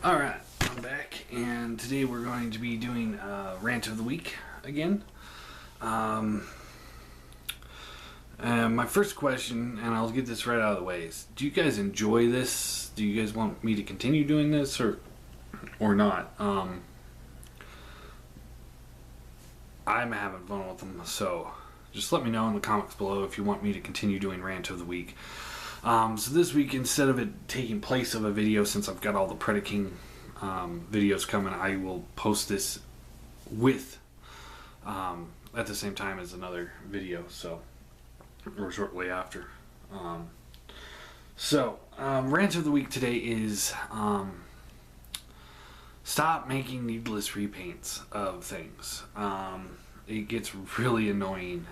Alright, I'm back, and today we're going to be doing Rant of the Week again. And my first question, and I'll get this right out of the way, is do you guys enjoy this? Do you guys want me to continue doing this or not? I'm having fun with them, so just let me know in the comments below if you want me to continue doing Rant of the Week. So this week, instead of it taking place of a video, since I've got all the Predaking videos coming, I will post this with at the same time as another video, so or shortly after. Rant of the Week today is stop making needless repaints of things. It gets really annoying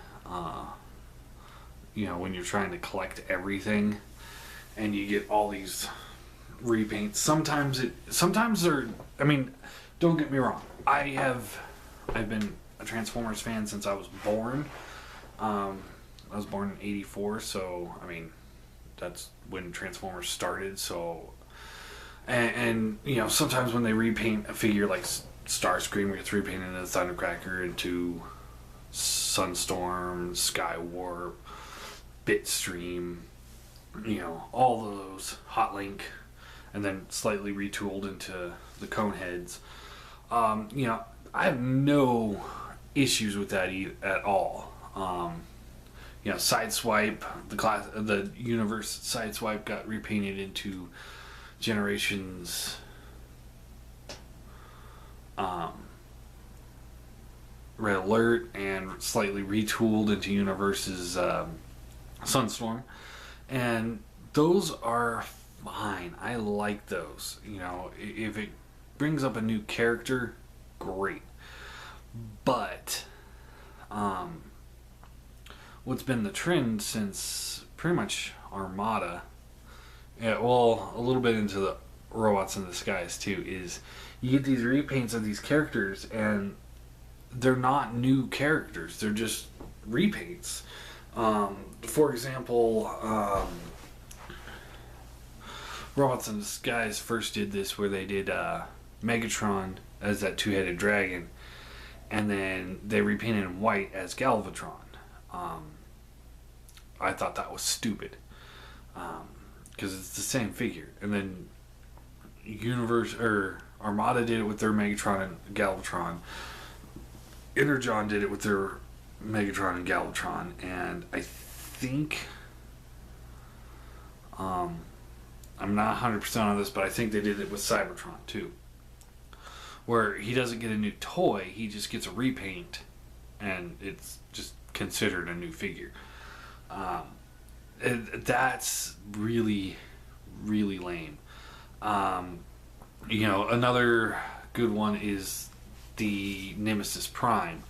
when you're trying to collect everything and you get all these repaints. Sometimes they're, don't get me wrong, I've been a Transformers fan since I was born. I was born in '84, so that's when Transformers started. So and sometimes when they repaint a figure like Starscream, gets repainted into Thundercracker, into Sunstorm, Skywarp, Bitstream, all those, Hot Link, and then slightly retooled into the Coneheads. I have no issues with that at all. Sideswipe, the Universe Sideswipe got repainted into Generations Red Alert and slightly retooled into Universe's Sunstorm, and those are fine. I like those. If it brings up a new character, great. But what's been the trend since pretty much Armada, a little bit into the Robots in Disguise too, is you get these repaints of these characters and they're not new characters, they're just repaints. For example, Robots in Disguise first did this where they did Megatron as that two-headed dragon, and then they repainted him white as Galvatron. I thought that was stupid, because it's the same figure. And then Armada did it with their Megatron and Galvatron. Energon did it with their Megatron and Galvatron, and I think I'm not 100% on this, but I think they did it with Cybertron too, where he doesn't get a new toy, he just gets a repaint, and it's just considered a new figure. That's really, really lame. Another good one is the Nemesis Prime.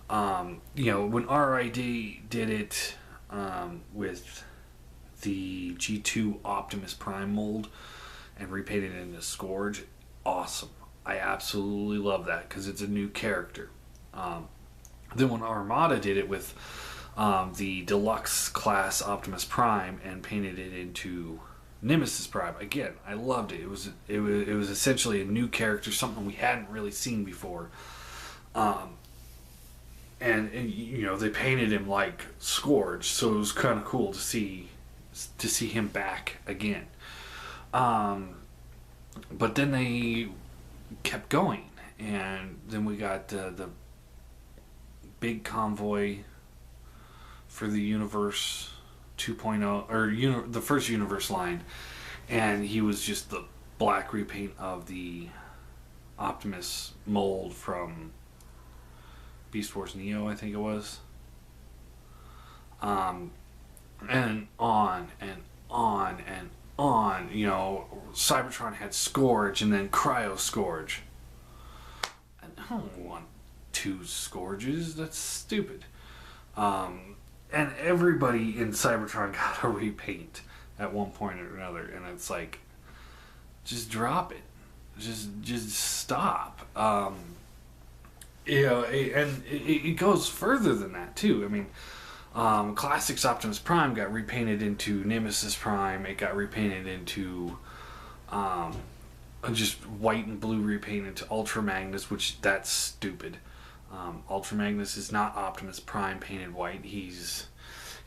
When RID did it with the G2 Optimus Prime mold and repainted it into Scourge, awesome. I absolutely love that because it's a new character. Then when Armada did it with the Deluxe class Optimus Prime and painted it into Nemesis Prime, again, I loved it. It was essentially a new character, something we hadn't really seen before. And they painted him like Scourge, so it was kind of cool to see him back again. But then they kept going, and then we got the big convoy for the Universe 2.0, or the first Universe line, and he was just the black repaint of the Optimus mold from Beast Wars Neo, I think it was. And on and on and on. Cybertron had Scourge and then Cryo Scourge. I don't want two Scourges, that's stupid. And everybody in Cybertron got a repaint at one point or another, and it's like, just drop it. Just stop. And it goes further than that too. Classics Optimus Prime got repainted into Nemesis Prime. It got repainted into just white and blue repainted to Ultra Magnus, which that's stupid. Ultra Magnus is not Optimus Prime painted white. He's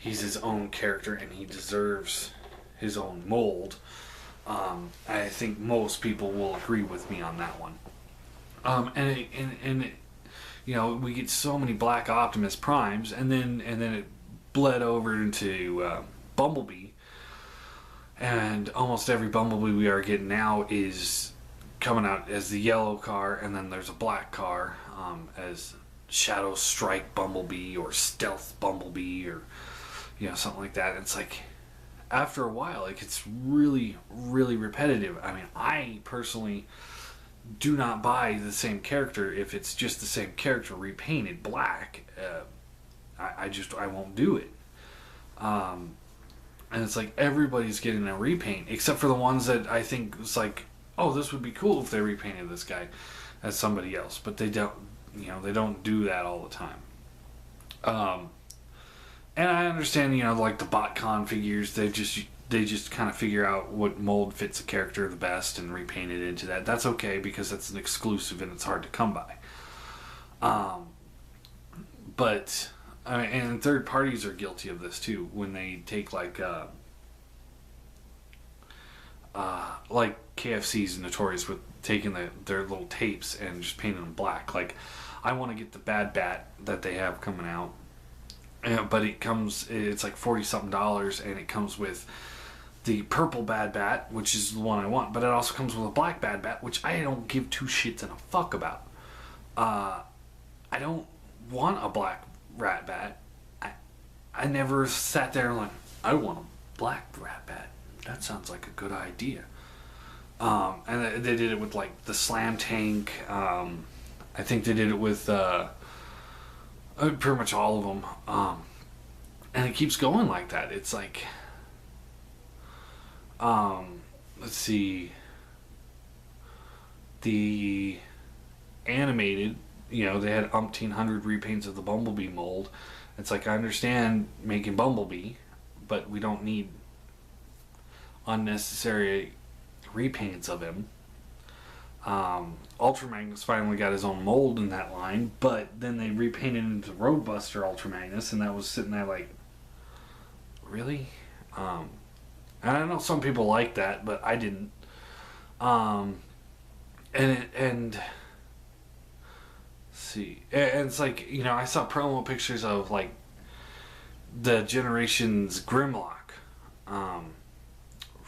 his own character, and he deserves his own mold. I think most people will agree with me on that one. We get so many Black Optimus Primes, and then it bled over into Bumblebee, and almost every Bumblebee we are getting now is coming out as the yellow car, and then there's a black car as Shadow Strike Bumblebee or Stealth Bumblebee or something like that. It's like after a while it gets really, really repetitive. I mean, I personally do not buy the same character if it's just the same character repainted black. I won't do it. And it's like everybody's getting a repaint except for the ones that I think it's like, oh, this would be cool if they repainted this guy as somebody else, but they don't. They don't do that all the time. And I understand, like the BotCon figures, they just kind of figure out what mold fits a character the best and repaint it into that. That's okay because that's an exclusive and it's hard to come by. And third parties are guilty of this too when they take like KFC's notorious with taking their little tapes and just painting them black. Like, I want to get the Bad Bat that they have coming out, but it's like $40-something, and it comes with the purple Bad Bat, which is the one I want, but it also comes with a black Bad Bat, which I don't give two shits and a fuck about. I don't want a black Rat Bat. I never sat there and like, I want a black Rat Bat. That sounds like a good idea. And they did it with like the Slam Tank. I think they did it with pretty much all of them. And it keeps going like that. It's like, let's see, the animated, they had umpteen hundred repaints of the Bumblebee mold. It's like, I understand making Bumblebee, but we don't need unnecessary repaints of him. Ultra Magnus finally got his own mold in that line, but then they repainted into Roadbuster Ultra Magnus, and that was sitting there like, really? And I know some people like that, but I didn't. And let's see, and it's like, I saw promo pictures of like the Generations Grimlock,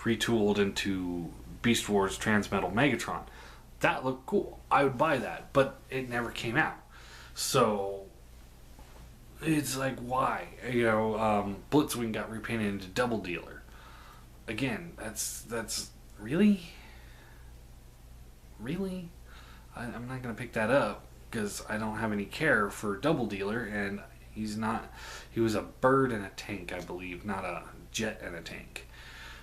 retooled into Beast Wars Transmetal Megatron. That looked cool. I would buy that, but it never came out. So it's like, why? Blitzwing got repainted into Double Dealer. Again, that's really? I'm not gonna pick that up because I don't have any care for Double Dealer, and he was a bird in a tank, I believe, not a jet in a tank.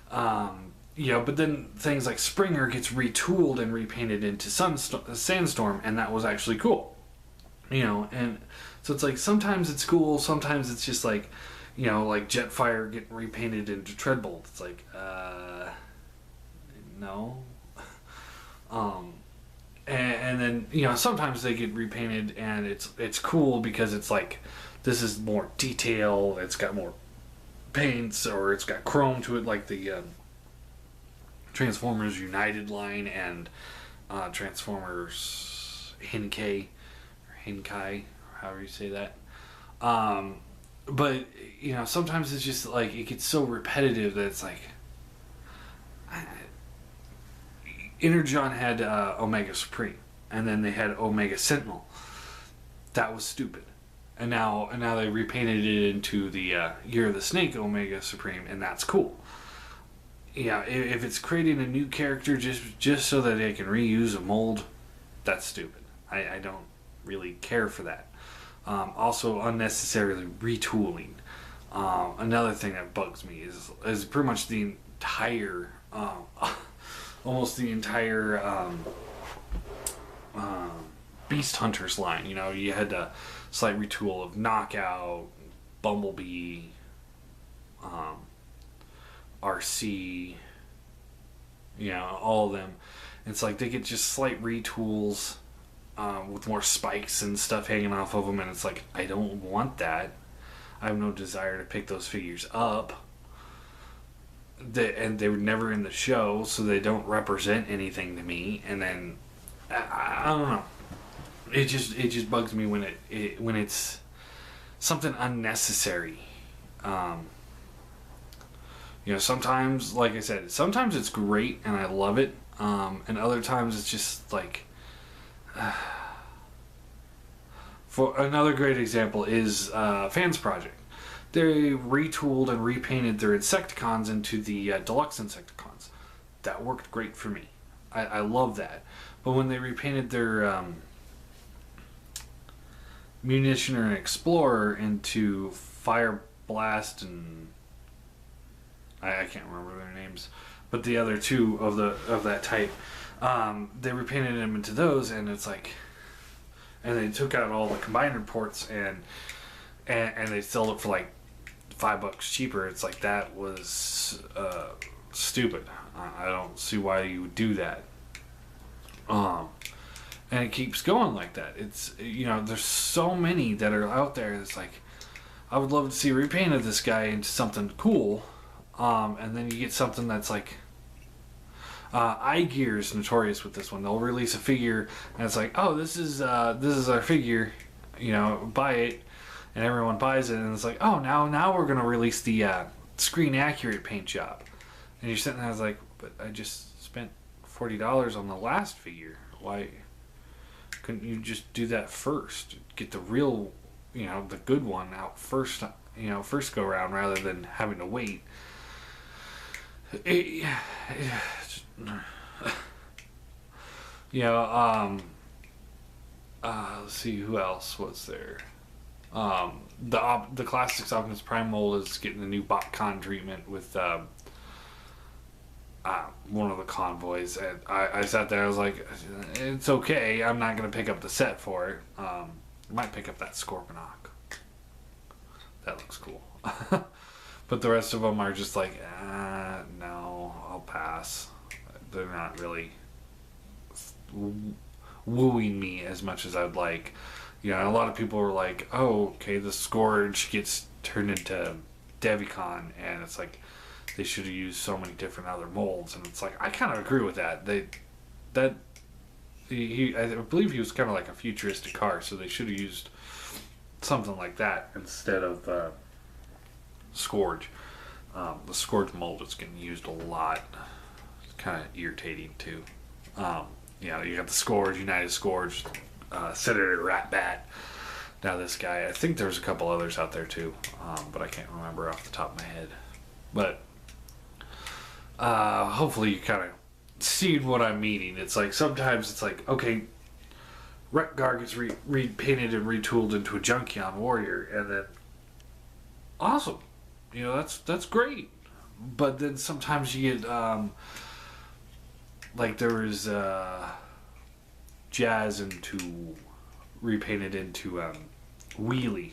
But then things like Springer gets retooled and repainted into Sandstorm, and that was actually cool. And so it's like, sometimes it's cool, sometimes it's just like, like Jetfire getting repainted into Treadbolt. It's like, no. And then, sometimes they get repainted and it's cool because it's like, this is more detail, it's got more paints, or it's got chrome to it, like the Transformers United line and Transformers Hinkai, however you say that. But sometimes it's just like, it gets so repetitive that it's like, Energon had Omega Supreme, and then they had Omega Sentinel. That was stupid. And now they repainted it into the Year of the Snake Omega Supreme, and that's cool. If it's creating a new character just so that they can reuse a mold, that's stupid. I don't really care for that. Also, unnecessarily retooling. Another thing that bugs me is pretty much the entire, almost the entire Beast Hunters line. You had a slight retool of Knockout, Bumblebee, RC, all of them. It's like they get just slight retools with more spikes and stuff hanging off of them, and it's like, I don't want that. I have no desire to pick those figures up. And they were never in the show, so they don't represent anything to me. And then I don't know. It just bugs me when when it's something unnecessary. Sometimes, like I said, sometimes it's great and I love it, and other times it's just like. For another great example is Fans Project. They retooled and repainted their Insecticons into the deluxe Insecticons. That worked great for me. I love that. But when they repainted their Munitioner and Explorer into Fire Blast and I can't remember their names, but the other two of that type, they repainted them into those, and it's like, and they took out all the combiner ports and they sold it for like $5 cheaper. It's like, that was stupid. I don't see why you would do that. And it keeps going like that. It's, there's so many that are out there. It's like, I would love to see repainted this guy into something cool, and then you get something that's like. iGear is notorious with this one. They'll release a figure, and it's like, oh, this is our figure, buy it, and everyone buys it, and it's like, oh, now we're gonna release the screen accurate paint job, and you're sitting there, I was like, but I just spent $40 on the last figure. Why couldn't you just do that first? Get the real, the good one out first, first go around, rather than having to wait. Let's see, who else was there. The Classics Optimus Prime mold is getting the new BotCon treatment with one of the convoys, and I sat there, I was like, it's okay, I'm not going to pick up the set for it. I might pick up that Scorponok. That looks cool. But the rest of them are just like, no, I'll pass. They're not really wooing me as much as I'd like. A lot of people were like, oh, okay, the Scourge gets turned into Devicon, and it's like, they should have used so many different other molds, and it's like, I kind of agree with that. I believe he was kind of like a futuristic car, so they should have used something like that instead of Scourge. The Scourge mold is getting used a lot. It's kind of irritating too. You got the Scourge, United Scourge, Senator Ratbat. Now this guy, I think there's a couple others out there too, but I can't remember off the top of my head. But hopefully you kind of see what I'm meaning. It's like, sometimes it's like, okay, Wreck-Gar gets repainted and retooled into a Junkion Warrior, and then awesome. That's great. But then sometimes you get like there was Jazz repainted into Wheelie.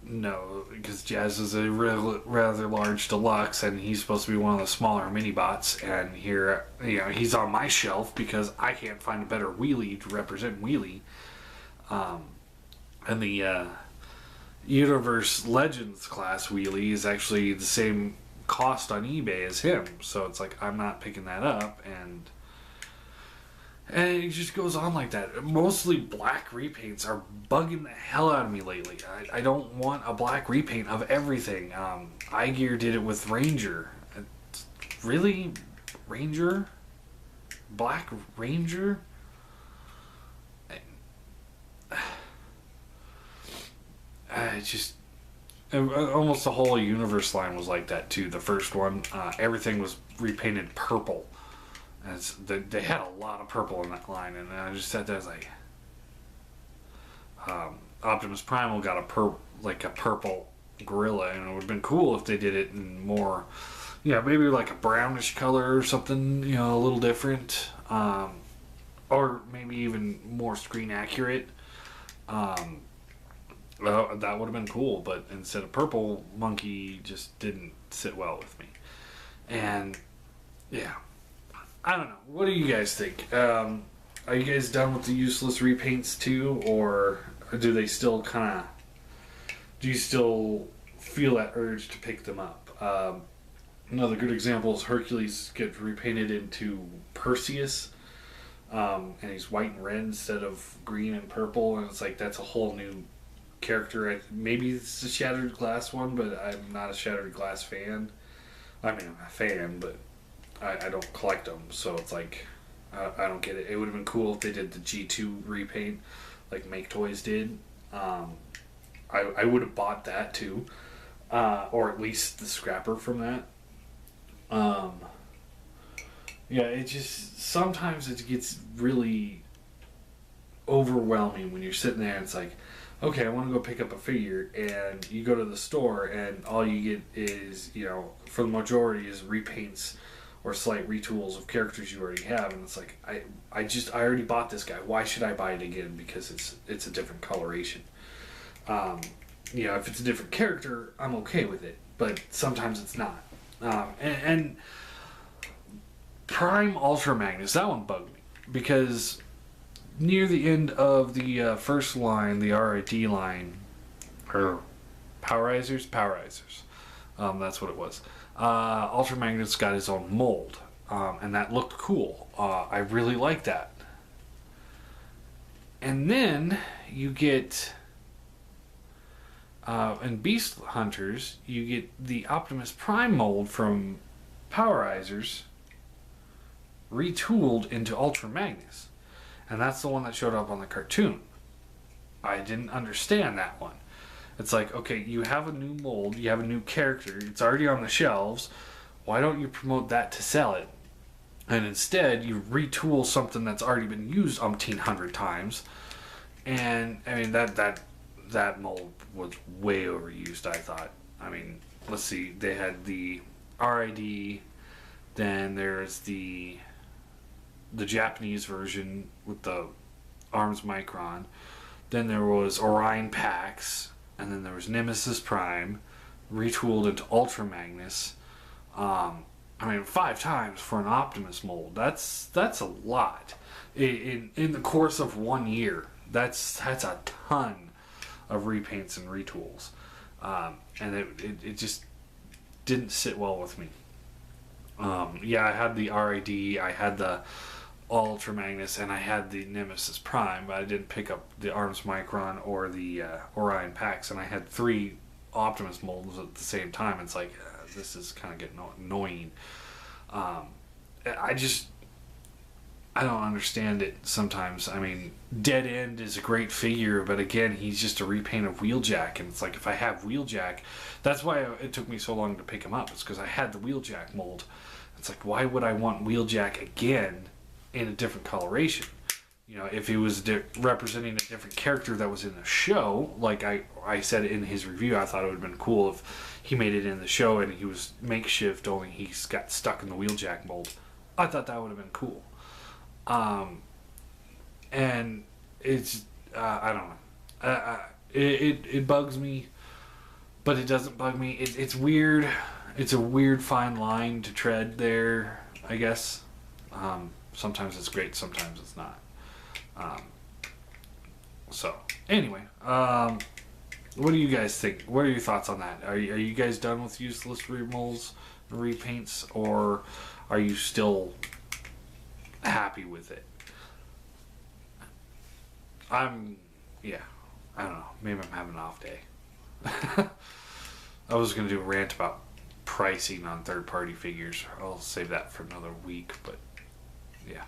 No, because Jazz is a rather large deluxe, and he's supposed to be one of the smaller mini bots. And here, he's on my shelf because I can't find a better Wheelie to represent Wheelie. And the Universe Legends class Wheelie is actually the same cost on eBay as him, so it's like, I'm not picking that up, and it just goes on like that. Mostly black repaints are bugging the hell out of me lately. I don't want a black repaint of everything. iGear did it with Ranger. Really? Ranger? Black Ranger? Almost the whole Universe line was like that too. The first one, everything was repainted purple. And they had a lot of purple in that line, and I just sat there, I was like, Optimus Primal got a purple gorilla, and it would have been cool if they did it in more, maybe like a brownish color or something, a little different, or maybe even more screen accurate. Well, that would have been cool, but instead of purple, Monkey just didn't sit well with me. And yeah, I don't know. What do you guys think? Are you guys done with the useless repaints too, or do they still kind of? Do you still feel that urge to pick them up? Another good example is Hercules gets repainted into Perseus, and he's white and red instead of green and purple, and it's like that's a whole new character. Maybe it's a Shattered Glass one, but I'm not a Shattered Glass fan. I mean, I'm a fan, but I don't collect them, so it's like I don't get it. It would have been cool if they did the G2 repaint, like Make Toys did. I would have bought that too, or at least the scrapper from that. Yeah, it just sometimes it gets really overwhelming when you're sitting there and it's like, okay, I want to go pick up a figure, and you go to the store and all you get is, for the majority is repaints or slight retools of characters you already have, and it's like I already bought this guy. Why should I buy it again? Because it's a different coloration. If it's a different character, I'm okay with it, but sometimes it's not. And Prime Ultra Magnus, that one bugged me because near the end of the first line, the RID line, or Powerizers, that's what it was. Ultra Magnus got his own mold, and that looked cool. I really like that. And then you get in Beast Hunters, you get the Optimus Prime mold from Powerizers retooled into Ultra Magnus. And that's the one that showed up on the cartoon. I didn't understand that one. It's like, okay, you have a new mold, you have a new character, it's already on the shelves. Why don't you promote that to sell it? And instead, you retool something that's already been used umpteen hundred times. And, I mean, that mold was way overused, I thought. I mean, let's see, they had the RID, then there's the Japanese version with the arms micron, then there was Orion Pax, and then there was Nemesis Prime, retooled into Ultra Magnus. I mean, 5 times for an Optimus mold. That's a lot. In the course of 1 year, that's a ton of repaints and retools. And it just didn't sit well with me. I had the RID, I had the Ultra Magnus, and I had the Nemesis Prime, but I didn't pick up the Arms Micron or the Orion Pax, and I had 3 Optimus molds at the same time. It's like, this is kind of getting annoying. I don't understand it sometimes. I mean, Dead End is a great figure, but again, he's just a repaint of Wheeljack, and it's like, if I have Wheeljack, that's why it took me so long to pick him up. It's because I had the Wheeljack mold. It's like, why would I want Wheeljack again in a different coloration? If he was representing a different character that was in the show, like I said in his review, I thought it would have been cool if he made it in the show and he was makeshift, only he's got stuck in the Wheeljack mold. I thought that would have been cool. And it's, I don't know. It bugs me, but it doesn't bug me. It's weird. It's a weird fine line to tread there, I guess. Sometimes it's great, sometimes it's not. So, anyway, what do you guys think? What are your thoughts on that? Are you guys done with useless remolds and repaints, or are you still happy with it? I don't know. Maybe I'm having an off day. I was going to do a rant about pricing on third-party figures. I'll save that for another week, but yeah.